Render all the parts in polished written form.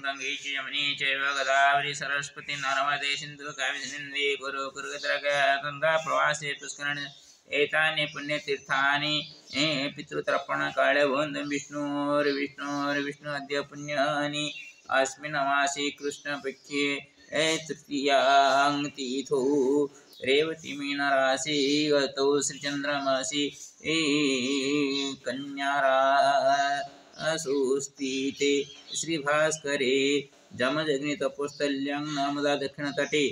गंगे च यमुने चैव गोदावरी सरस्वती नर्मदे सिन्धु कावेरी कुरु गंगा प्रवासे पुष्करणे एतानि पुण्यतीर्थानि पितृतर्पणकाले वन्दं विष्णु अद्य पुण्यानि अस्मिन् मासे कृष्णपक्षे तृतीयां तिथौ रेवती मीनराशि गतौ श्रीचन्द्रमासि कन्यारासुस्थिते श्रीभास्करे जमदग्नितपोस्थल्यां नर्मदा दक्षिणतटे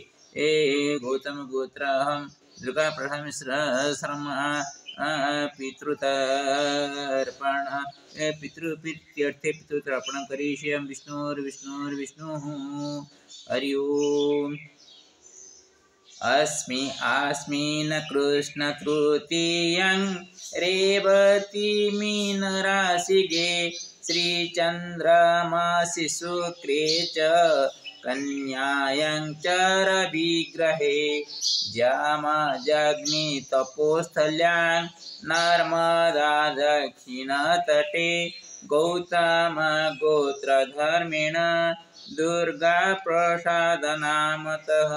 गौतमगोत्राहं दुर्गाप्रथमशर्मा पितृप्रीत्यर्थे पितृतर्पणं करिष्यामि विष्णुः हरि ओम्। अस्मिन् कृष्णतृतीयां रेवती मीनराशिगे श्रीचन्द्रमासि शुक्रे च कन्यायां च रविग्रहे जमदग्नितपोस्थल्यां नर्मदा दक्षिणतटे गौतमगोत्रधर्मेण दुर्गाप्रसादनामतः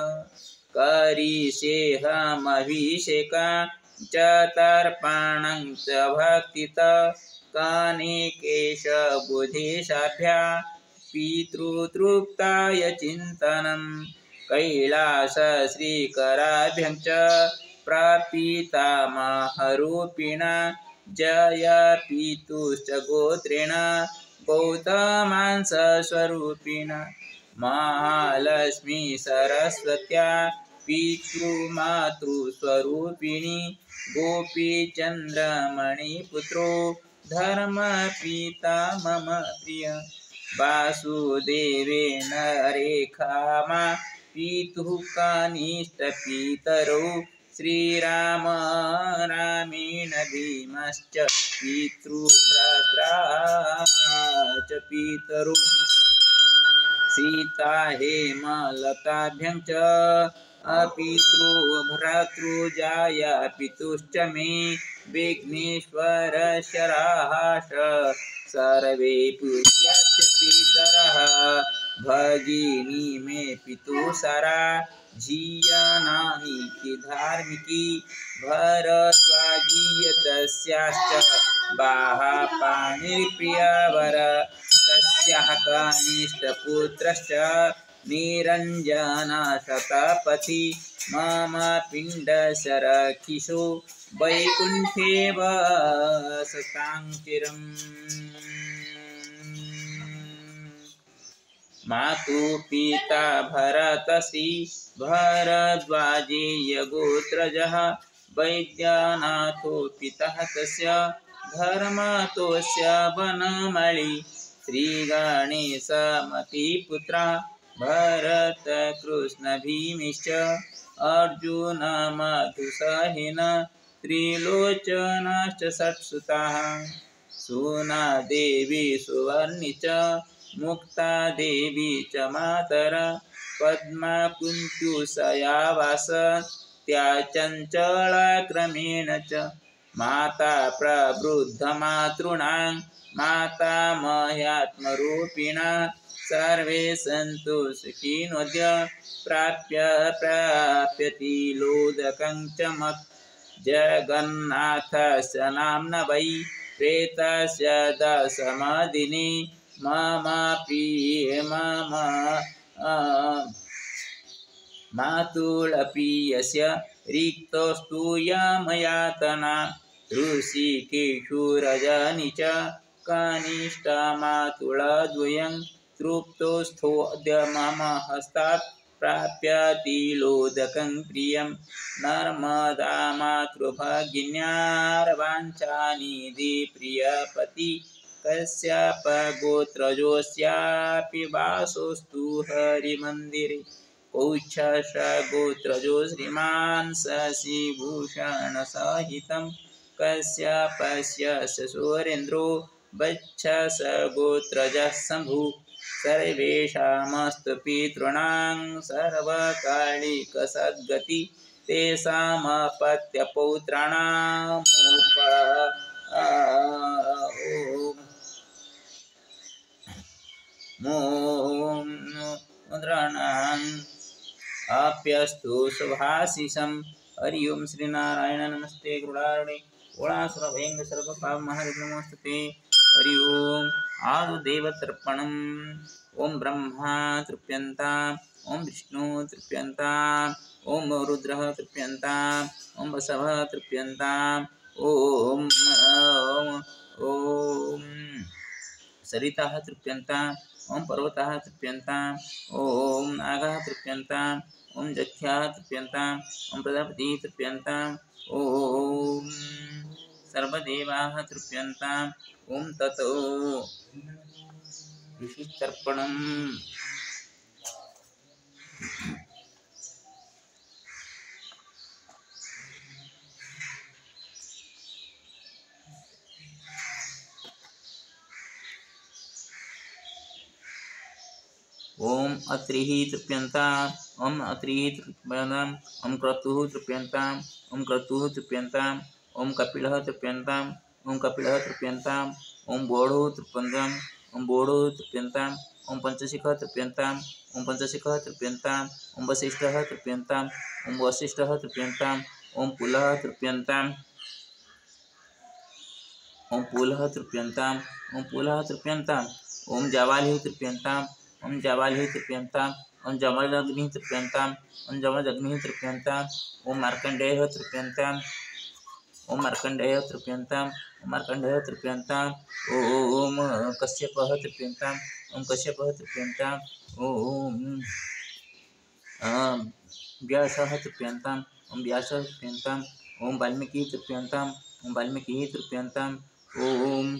करिष्येऽहमभिषेकं च तर्पणं च भक्तितः कनिकेशबुधेशाभ्या पितृतृप्ताय चिन्तनं कैलासश्रीकराभ्यं च प्रपितामहरूपिणा जय पितुश्च गोत्रेण गौतमांशस्वरूपिणा महालक्ष्मी सरस्वत्या पितृमातृस्वरूपिणी गोपीचन्द्रमणिपुत्रो धर्मपिता मम प्रिय वासुदेवेन रेखामा पितुः कनिष्ठपितरौ श्रीराम रामेण भीमश्च पितृभ्रात्रा च पितरौ सीता हेमलताभ्यं च पितृभ्रातृजाय पितुश्च मे विघ्नेश्वरशराः सर्वे पूज्याश्च पितरः भगिनी मे पितुसरा जीयनानीति धार्मिकी भरद्वाजीयतस्याश्च बाहापाणिप्रियवर तस्याः कनिष्ठपुत्रश्च निरञ्जनः शतपथी मम पिण्डशरखिषो वैकुण्ठे वसतां चिरम्। मातुः पिता भरतश्री भरद्वाजीयगोत्रजः वैद्यनाथो पितः तस्य धर्मतोऽस्य वनमाळी श्रीगणेशमतिपुत्रा भरतकृष्णभीमिश्च अर्जुनमधुसहेन त्रिलोचनाश्च षट्सुताः सुनादेवी सुवर्णी च मुक्तादेवी च मातरा पद्मा कुन्त्युषयावासत्या चञ्चलाक्रमेण च माता प्रवृद्धमातॄणां मातामह्यात्मरूपिणा सर्वे सन्तु सुखिनोऽद्य प्राप्यति लोदकं च मत् जगन्नाथस्य नाम्ना वै प्रेतस्य दशमदिने मम मातुलप्रियस्य रिक्तस्तु यमयातना ऋषिकेशुरजनी च कनिष्ठमातुलद्वयं तृप्तस्थोऽद्य मम हस्तात् प्राप्यति लोदकं प्रियं नर्मदा मातृभगिन्यार्वाञ्छानिधि प्रियपति कश्यपगोत्रजोऽस्यापि वासोऽस्तु हरिमन्दिरे कौच्छसगोत्रजो श्रीमान् शशिभूषणसहितं कश्यपस्य सुरेन्द्रो वत्सगोत्रजः शम्भु सर्वेषामस्तु पितॄणां सर्वकालिकसद्गति तेषामपत्यपौत्राणामुप मुद्राणाम् आप्यस्तु शुभाशिषं हरि ओं श्रीनारायण नमस्ते गरुडारूढे ओळासुरभयङ्कर सर्वपापमहारिणमोऽस्तुते हरि ओं आदुदेवतर्पणम् ओं ब्रह्मा तृप्यन्ताम् ओं विष्णु तृप्यन्ताम् ओं रुद्रः तृप्यन्ताम् ओं वसवः तृप्यन्ताम् ओं ओं सरिताः तृप्यन्ताम् ओं पर्वताः तृप्यन्ताम् ओं नागाः तृप्यन्ताम् ओं जख्याः तृप्यन्ताम् ओं प्रजापतिः तृप्यन्ताम् ओं सर्वदेवाः तृप्यन्ताम् ओं ततो ऋषितर्पणम् ओम अत्रिः तृप्यन्ताम् ओम अत्रिः तृप्यन्ताम् ओम क्रतुः तृप्यन्ताम् ओम क्रतुः तृप्यन्ताम् ओम कपिलः तृप्यन्ताम् ओम कपिलः तृप्यन्ताम् ओम बोढुः तृप्यन्ताम् ओम बोढुः तृप्यन्ताम् ओम पंचशिखः तृप्यन्ताम् ओम पंचशिखः तृप्यन्ताम् ओम वसिष्ठः तृप्यन्ताम् ओम वसिष्ठः तृप्यन्ताम् ओम पुलः तृप्यन्ताम् ओम पुलः तृप्यन्ताम् ओम पुलः तृप्यन्ताम् ओम जावालिः तृप्यन्ताम् ओम जावालिः तृप्यन्ताम् ओम जमदग्निः तृप्यन्ताम् ओम जमदग्निः तृप्यन्ताम् ओम मार्कण्डेयः तृप्यन्ताम् ओम मार्कण्डेयः तृप्यन्ताम् ओम मार्कण्डेयः तृप्यन्ताम् ओम कश्यपः तृप्यन्ताम् ओम कश्यपः तृप्यन्ताम् ओम व्यासः तृप्यन्ताम् ओम व्यासः तृप्यन्ताम् ओम वाल्मीकिः तृप्यन्ताम् ओम वाल्मीकिः तृप्यन्ताम् ओम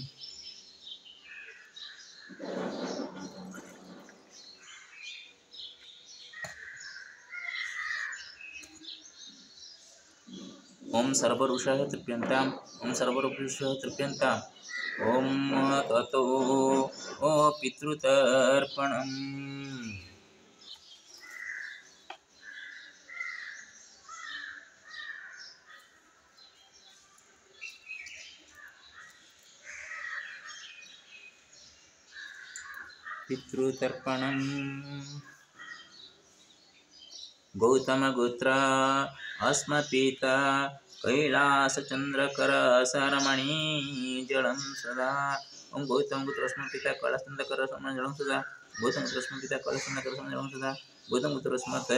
ओम सर्वऋषयः तृप्यन्ताम् ओम सर्वऋषयः तृप्यन्ताम् ओम ततो पितृतर्पणम् पितृतर्पणम् गौतमगोत्र अस्मत्पिता कैलासचन्द्रकर सरमणि जलं सदा ओम गौतमगोत्र अस्मत्पिता कैलासचन्द्रकर सरमणि जलं सदा गौतमगोत्र अस्मत्पिता कैलासचन्द्रकर सरमणि जलं सदा गौतमगोत्र अस्मत्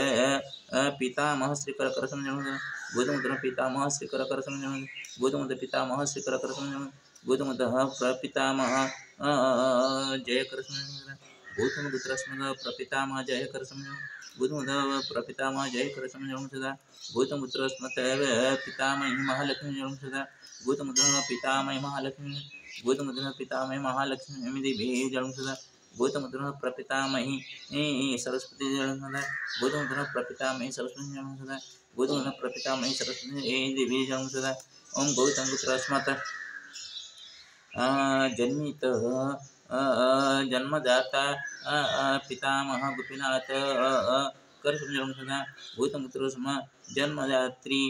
पितामह श्रीकर कर सरमणि जलं सदा गौतमगोत्र पितामह श्रीकर कर सरमणि जलं गौतमगोत्र पितामह श्रीकर कर सरमणि जलं गौतमगोत्र प्रपितामह जय कर सरमणि जलं गौतमगोत्र अस्मत् प्रपितामह जय कर सरमणि जलं गौतमगोत्र प्रपितामह जय कर सरमणि जलं सदा गौतमगोत्र अस्मत् पितामही महालक्ष्मी जलं सदा गौतमगोत्र पितामही महालक्ष्मी गौतमगोत्र पितामही महालक्ष्मी देवी जलं सदा गौतमगोत्र प्रपितामही सरस्वती जलं सदा गौतमगोत्र प्रपितामही सरस्वती जलं सदा गौतमगोत्र प्रपितामही सरस्वती देवी जलं सदा ओम गौतमगोत्र अस्मत् जन्मित जन्मदाता पितामह गोपीनाथ कर जलं सदा गौतमगोत्र जन्मदात्री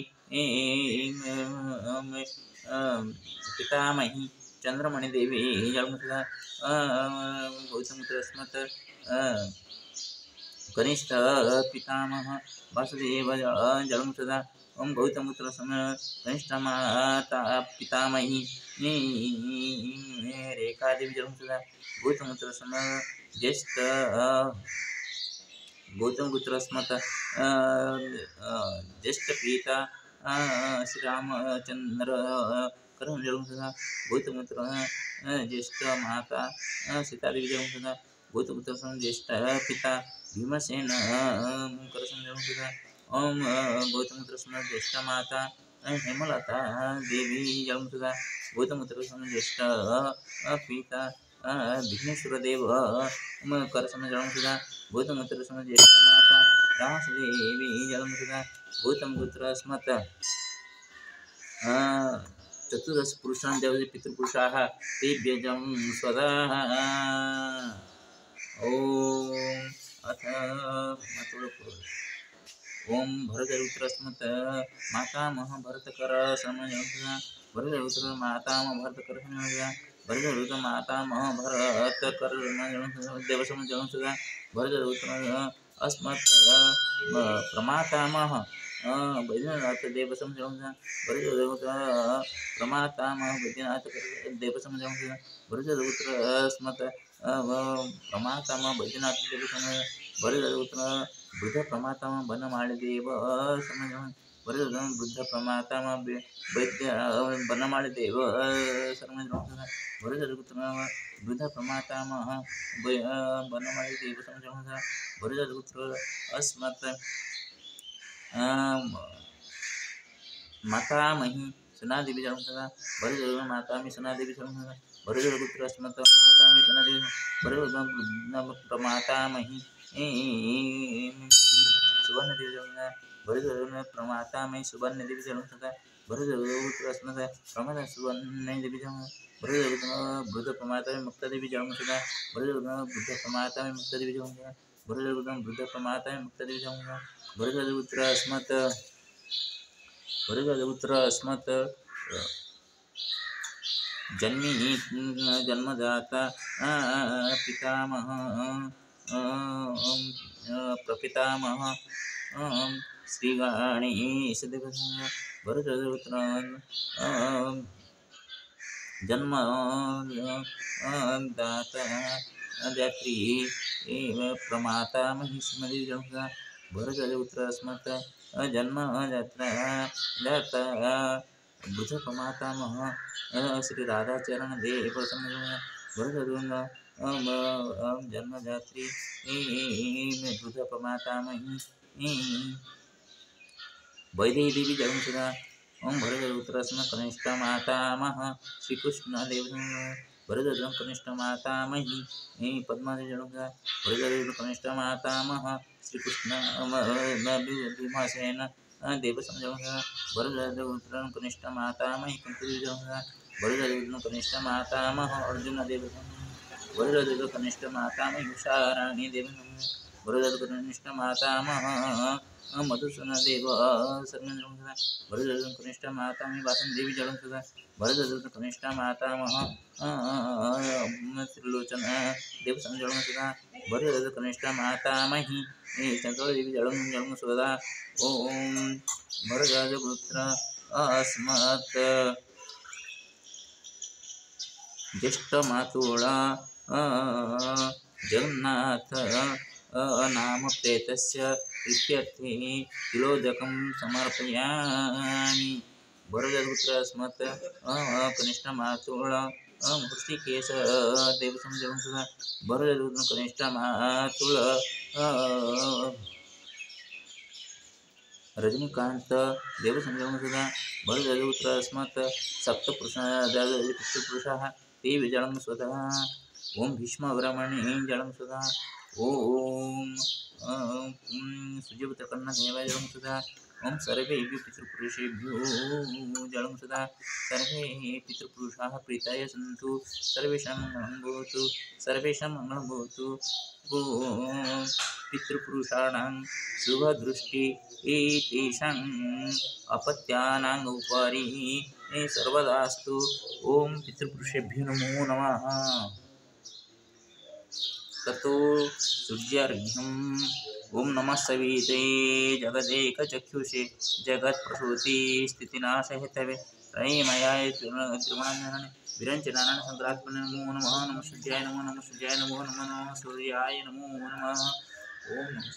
पितामही चंद्रमणि देवी जलं सदा गौतमगोत्र अस्मत् कनिष्ठ पितामह वासुदेव जलं सदा ओम गौतमगोत्र कनिष्ठ माता पितामही रेखा देवी जलं सदा गौतमगोत्र ज्येष्ठ गौतमगोत्र अस्मत् ज्येष्ठ पिता श्री रामचंद्र करम जलं सदा गौतमगोत्र ज्येष्ठ माता सीता देवी जलं सदा गौतमगोत्र ज्येष्ठ पिता भीमसेन करम जलं सदा ओम गौतमगोत्र ज्येष्ठ माता हेमलता देवी जलं सदा गौतमगोत्र ज्येष्ठ पिता विघ्नेश्वर देव कर जलं सदा गौतमगोत्र ज्येष्ठ माता रासदेवी जलं सदा गौतमगोत्र अस्मत् चतुर्दश पुरुषान् देवते पितृपुरुषाः तेभ्यः जलं स्वदा ओम अथ ओम भरतरुद्र अस्मत् मातामह भरतकर समयः भरतरुद्र मातामह भरतकर समयः भरत मातामह भरत कर देवसम जलम सदा भरत अस्मत् प्रमातामह बैद्यनाथ देवसम जलम सदा भरत प्रमातामह बैद्यनाथ देवसम जलम सदा भरत अस्मत् प्रमातामह बैद्यनाथ देवसम भरत वृद्ध प्रमातामह बनमाळि देव समझ वृद्ध प्रमातामह वैद्य बनमाळि देव समझ वृद्ध प्रमातामह बनमाळि देव समझ वृद्ध अस्मत् मातामही सुनादेवी जन्म सदा भरत मातामही सुनादेवी जन्म सदा भरत अस्मत् मातामही सुनादेवी भरत प्रमातामही सुवर्ण देवी जन्म भरत प्रमातामही सुवर्ण देवी जन्म सदा भरत अस्मत् प्रमाता सुवर्ण देवी जन्म भरत वृद्ध प्रमातामही मुक्ता देवी जन्म सदा भरत वृद्ध प्रमातामही मुक्ता देवी जन्म सदा भरत वृद्ध प्रमातामही मुक्ता देवी जन्म सदा भरत अस्मत् भरत अस्मत् जन्मी जन्मदाता पितामह प्रपितामह श्री गणेश देव भरत जन्म दाता दात्री प्रमाता महिष्मति जन्म भरत अस्मत् जन्म जात्रा जाता बुध प्रमातामह श्री राधाचरण देव भरत जन्मदात्री बुध प्रमातामही वैदेही देवी जन्म सदा ओम भरत अस्मत् कनिष्ठ मातामह श्री कृष्ण देव भरत कनिष्ठ मातामही पद्मा देवी जन्म सदा भरत कनिष्ठ मातामह श्री कृष्ण भीमसेन देव समझ भरत कनिष्ठ मातामही कुंती देवी जन्म सदा भरत कनिष्ठ मातामह अर्जुन देव भरत कनिष्ठ मातामही उषाराणी देव भरत कनिष्ठ मातामह मधुसूदन देव सर्वजन भरत कनिष्ठ मातामही वासन देवी जन्म सदा भरत कनिष्ठ मातामह त्रिलोचन देव जन्म सदा भरत कनिष्ठ मातामही चंद्र देवी जन्म सदा ओम भरत पुत्र अस्मत् ज्येष्ठ मातुला जगन्नाथ नाम प्रेतस्य इत्यर्थे तिलोदकं समर्पयामि भरतपुत्र अस्मत् कनिष्ठ मातुला हृषिकेश देव जन्म सदा भरत कनिष्ठ मातुला रजनीकांत देव जन्म सदा भरतपुत्र अस्मत् सप्तपुरुषाः ते जन्म सदा ओम भीष्म ब्रह्मणि जन्म सदा ओम सूर्यपुत्र कर्ण देवाय जन्म सदा ओम सर्वेभ्यो पितृपुरुषेभ्यो जन्म सदा सर्वे पितृपुरुषाः प्रीताय सन्तु सर्वेषां मङ्गलं भवतु सर्वेषां मङ्गलं भवतु ओम पितृपुरुषाणां शुभदृष्टि तेषाम् अपत्यानाम् उपरि सर्वदास्तु ओम पितृपुरुषेभ्यो नमो नमः ततो सूर्यार्घ्यम् ओम नमः सविते जगदेकचक्षुषे जगत्प्रसूति स्थितिनाशहेतवे त्रयीमयाय त्रिगुणान्विताय विरञ्जनानां सङ्क्रात्मने नमो नमः नमः सूर्याय नमो नमः सूर्याय नमो नमः ओम नमः